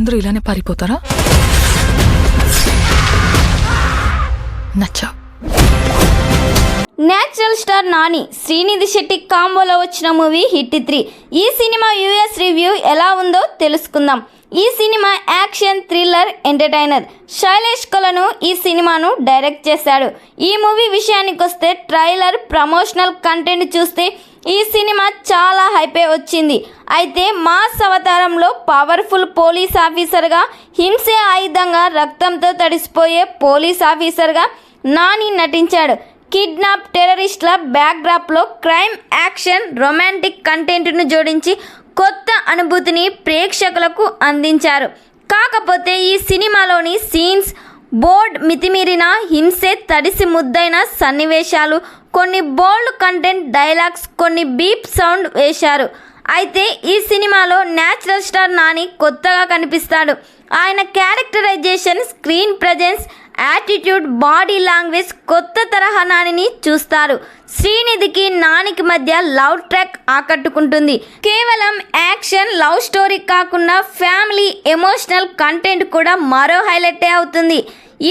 అందరూ ఇలానే పారిపోతారా? నచ్చా. Natural star Nani Srinidhi Shetty కాంబోలో వచ్చిన మూవీ హిట్ 3. ఈ సినిమా యూఎస్ రివ్యూ ఎలా ఉందో తెలుసుకుందాం. ఈ cinema action thriller entertainer. Shailesh కొలను ఈ సినిమాను డైరెక్ట్ చేశాడు. ఈ మూవీ విషయానికి వస్తే ట్రైలర్ ప్రమోషనల్ కంటెంట్ చూస్తే ఈ సినిమా చాలా హైపే వచ్చింది. అయితే మాస్ అవతారంలో పవర్ఫుల్ పోలీస్ ఆఫీసర్గా, హింసే ఆయుధంగా రక్తంతో తడిసిపోయే పోలీస్ ఆఫీసర్గా నాని నటించాడు. కిడ్నాప్, టెర్రరిస్ట్ల బ్యాక్డ్రాప్లో క్రైమ్, యాక్షన్, రొమాంటిక్ కంటెంట్ను జోడించి కొత్త అనుభూతిని ప్రేక్షకులకు అందించారు. కాకపోతే ఈ సినిమాలోని సీన్స్ బోర్డ్ మితిమీరిన హింసే, తడిసి ముద్దైన సన్నివేశాలు, కొన్ని బోల్డ్ కంటెంట్, డైలాగ్స్, కొన్ని బీప్ సౌండ్ వేశారు. అయితే ఈ సినిమాలో నేచురల్ స్టార్ నాని కొత్తగా కనిపిస్తాడు. ఆయన characterisation, screen presence, attitude, body language కొత్త తరహా నానిని చూస్తారు. శ్రీనిధికి నానికి మధ్య లవ్ ట్రాక్ ఆకట్టుకుంటుంది. కేవలం యాక్షన్ లవ్ స్టోరీ కాకుండా ఫ్యామిలీ ఎమోషనల్ కంటెంట్ కూడా మరో హైలైటే అవుతుంది.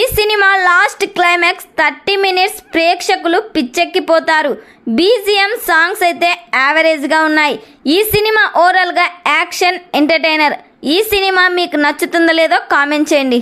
ఈ సినిమా లాస్ట్ క్లైమాక్స్ 30 మినిట్స్ ప్రేక్షకులు పిచ్చెక్కిపోతారు. బీజిఎం, సాంగ్స్ అయితే యావరేజ్గా ఉన్నాయి. ఈ సినిమా ఓవరాల్గా యాక్షన్ ఎంటర్టైనర్. ఈ సినిమా మీకు నచ్చుతుందో లేదో కామెంట్ చేయండి.